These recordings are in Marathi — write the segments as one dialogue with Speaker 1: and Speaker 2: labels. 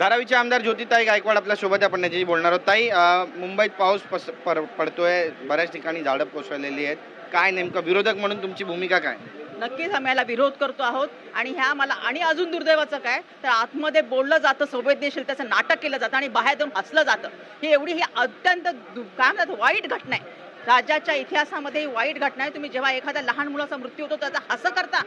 Speaker 1: धारावीचे आमदार ज्योतिताई गायकवाड आपल्या सोबत आपण याच्याशी बोलणार आहोत. ताई, मुंबईत पाऊस पडतोय, बऱ्याच ठिकाणी झाडं कोसळलेली आहेत. काय नेमकं विरोधक म्हणून तुमची भूमिका काय?
Speaker 2: नक्कीच आम्ही याला विरोध करतो आहोत आणि ह्या मला आणि अजून दुर्दैवाचं काय तर आतमध्ये बोललं जातं, संवेदनशीलतेचं नाटक केलं जातं आणि बाहेर जाऊन हसलं जातं. ही अत्यंत काय म्हणतात वाईट घटना आहे. राज्याच्या इतिहासामध्ये ही वाईट घटना आहे. तुम्ही जेव्हा एखाद्या लहान मुलाचा मृत्यू होतो त्याचा हसं करता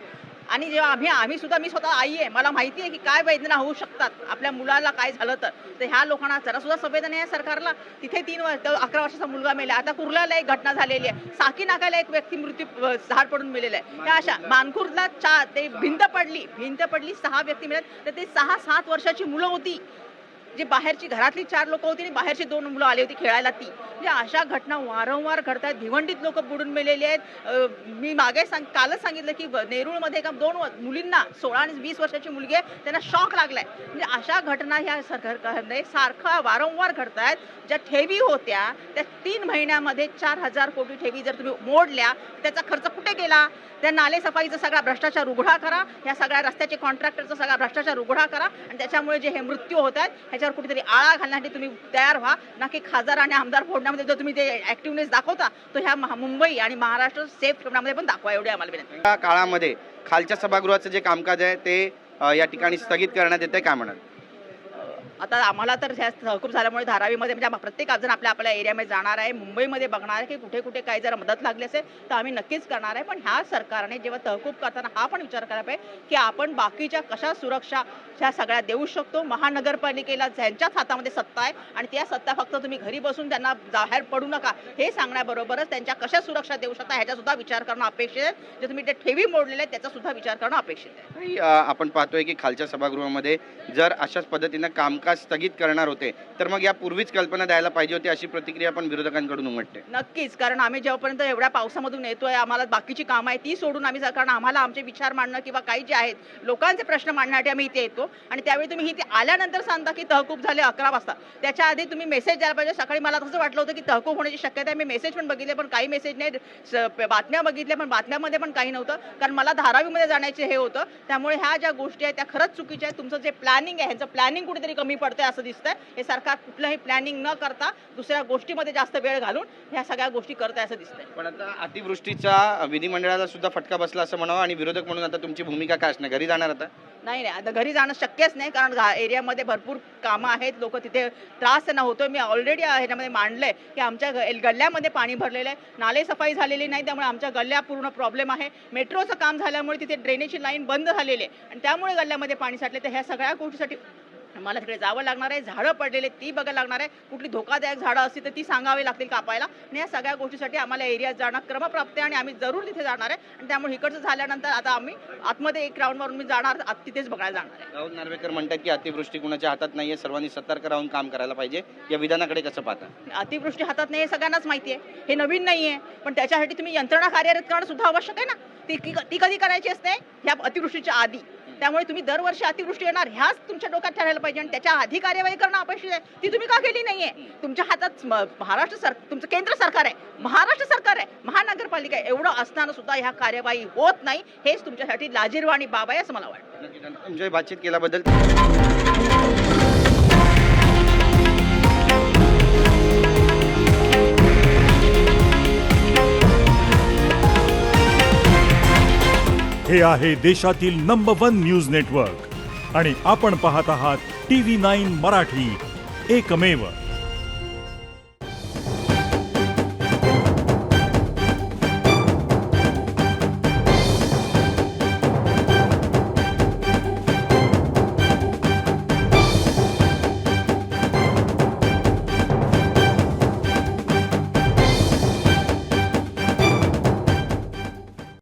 Speaker 2: आणि जेव्हा मी स्वतः आई आहे, मला माहिती आहे की काय वेदना होऊ शकतात आपल्या मुलाला काय झालं तर ह्या लोकांना जरा सुद्धा संवेदना आहे सरकारला. तिथे 11 वर्षाचा मुलगा मेला. आता कुर्ल्याला एक घटना झालेली आहे. साकी नाक्याला एक व्यक्ती झाड पडून मेलेला आहे. त्या अशा मानखुर्दला भिंत पडली 6 व्यक्ती मिळत तर ते 6-7 वर्षाची मुलं होती, जी बाहेरची घरातली 4 लोक होती आणि बाहेरची 2 मुलं आली होती खेळायला. ती म्हणजे अशा घटना वारंवार घडतात. भिवंडीत लोक बुडून मेलेले आहेत. मी कालच सांगितलं की नेरूळमध्ये एका 2 मुलींना 16 आणि 20 वर्षाची मुलगी आहे, त्यांना शॉक लागलाय. म्हणजे अशा घटना ह्या सरकारने सारखा वारंवार घडतायत. ज्या ठेवी होत्या त्या 3 महिन्यामध्ये 4,000 कोटी ठेवी जर तुम्ही मोडल्या, त्याचा खर्च कुठे गेला? त्या नाले सफाईचा सगळा भ्रष्टाचार उघडा करा, या सगळ्या रस्त्याचे कॉन्ट्रॅक्टरचा सगळा भ्रष्टाचार उघडा करा आणि त्याच्यामुळे जे हे मृत्यू होत आहेत ह्याच्यावर कुठेतरी आळा घालण्यासाठी तुम्ही तयार व्हा. ना की खासदार आणि आमदार फोडण्यामध्ये जर तुम्ही ते ऍक्टिव्हनेस दाखवता तो ह्या मुंबई आणि महाराष्ट्र सेफ ठेवण्यामध्ये पण दाखवा, एवढे आम्हाला विनंती.
Speaker 1: या काळामध्ये खालच्या सभागृहाचं जे कामकाज आहे ते या ठिकाणी स्थगित करण्यात येते, काय म्हणाल?
Speaker 2: आता आम्हाला तर ह्या तहकूब झाल्यामुळे धारावीमध्ये म्हणजे प्रत्येक जण आपल्या एरियामध्ये जाणार आहे, मुंबईमध्ये बघणार आहे की कुठे कुठे काही जर मदत लागली असेल तर आम्ही नक्कीच करणार आहे. पण ह्या सरकारने जेव्हा तहकूब करताना हा पण विचार करायला पाहिजे की आपण बाकीच्या कशा सुरक्षा ह्या सगळ्या देऊ शकतो. महानगरपालिकेला ज्यांच्याच हातामध्ये सत्ता आहे आणि त्या सत्ता फक्त तुम्ही घरी बसून त्यांना बाहेर पडू नका हे सांगण्याबरोबरच त्यांच्या कशा सुरक्षा देऊ शकता ह्याचा सुद्धा विचार करणं अपेक्षित आहे. जे तुम्ही ते ठेवी मोडलेले आहेत त्याचा सुद्धा विचार करणं अपेक्षित आहे.
Speaker 1: आपण पाहतोय की खालच्या सभागृहामध्ये जर अशाच पद्धतीनं कामकाज स्थगित करणार होते तर मग यापूर्वीच कल्पना द्यायला पाहिजे होती, अशी प्रतिक्रिया पण विरोधकांकडून उमटते.
Speaker 2: नक्कीच, कारण आम्ही जेव्हापर्यंत एवढ्या पावसामधून येतोय, आम्हाला बाकीची कामं आहे ती सोडून आम्ही कारण आम्हाला आमचे विचार मांडणं किंवा काही जे आहेत लोकांचे प्रश्न मांडण्यासाठी आम्ही इथे येतो आणि त्यावेळी तुम्ही इथे आल्यानंतर सांगता की तहकूब झाले 11 वाजता. त्याच्या आधी तुम्ही मेसेज द्यायला पाहिजे. सकाळी मला तसं वाटलं होतं की तहकूब होण्याची शक्यता आहे. मी मेसेज पण बघितले पण काही मेसेज नाही, बातम्या बघितल्या पण बातम्यामध्ये पण काही नव्हतं, कारण मला धारावीमध्ये जाण्याचे हे होतं. त्यामुळे ह्या ज्या गोष्टी आहेत त्या खरंच चुकीच्या आहेत. तुमचं जे प्लॅनिंग आहे ह्याचं प्लॅनिंग कुठेतरी कमी पडतंय असं दिसतंय. हे सरकार कुठलंही प्लॅनिंग न करता दुसऱ्या गोष्टीमध्ये जास्त वेळ घालून ह्या सगळ्या गोष्टी करत आहे असं दिसतंय.
Speaker 1: पण आता अतिवृष्टीचा विधिमंडळाला सुद्धा फटका बसला असं म्हणावं आणि विरोधक म्हणून आता तुमची भूमिका काय असणार? घरी जाणार आता?
Speaker 2: नाही, आता घरी जाणं शक्यच नाही, कारण एरियामध्ये भरपूर कामं आहेत. लोक तिथे त्रास त्यांना होतोय. मी ऑलरेडी ह्याच्यामध्ये मांडलंय की आमच्या गल्ल्यामध्ये पाणी भरलेलं आहे, नाले सफाई झालेली नाही, त्यामुळे आमच्या गल्ल्या पूर्ण प्रॉब्लेम आहे. मेट्रोचं काम झाल्यामुळे तिथे ड्रेनेजची लाईन बंद झालेली आहे आणि त्यामुळे गल्ल्यामध्ये पाणी साठले. तर ह्या सगळ्या गोष्टीसाठी मला तिकडे जावं लागणार आहे. झाडं पडलेले ती बघायला लागणार आहे. कुठली धोकादायक झाडं असतील तर ती सांगावी लागतील कापायला. आणि या सगळ्या गोष्टीसाठी आम्हाला एरियात जाणं क्रमप्राप्त आहे आणि आम्ही जरूर तिथे जाणार आहे. आणि त्यामुळे इकडचं झाल्यानंतर आता आम्ही आतमध्ये एक राऊंड मारून मी जाणार, तिथेच बघायला जाणार आहे.
Speaker 1: राहुल नार्वेकर म्हणतात की अतिवृष्टी कुणाच्या हातात नाहीये, सर्वांनी सतर्क राहून काम करायला पाहिजे. या विधानाकडे कसं पाहता?
Speaker 2: अतिवृष्टी हातात नाही हे सगळ्यांनाच माहिती आहे, हे नवीन नाहीये. पण त्याच्यासाठी तुम्ही यंत्रणा कार्यरत करणं सुद्धा आवश्यक आहे ना. ती कधी करायची असते? ह्या अतिवृष्टीच्या आधी. त्यामुळे तुम्ही दरवर्षी अतिवृष्टी येणार ह्याच तुमच्या डोक्यात ठरायला पाहिजे आणि त्याच्या आधी कार्यवाही करणं अपेक्षित आहे. ती तुम्ही का केली नाहीये? तुमच्या हातात तुमचं केंद्र सरकार आहे, महाराष्ट्र सरकार आहे, महानगरपालिका आहे. एवढं असताना सुद्धा ह्या कार्यवाही होत नाही, हेच तुमच्यासाठी लाजिरवाणी बाब आहे असं मला वाटतं.
Speaker 1: तुमच्या बातचीत केल्याबद्दल
Speaker 3: हे आहे देशातील नंबर 1 न्यूज नेटवर्क आणि आपण पाहत आहात TV9 मराठी, एकमेव.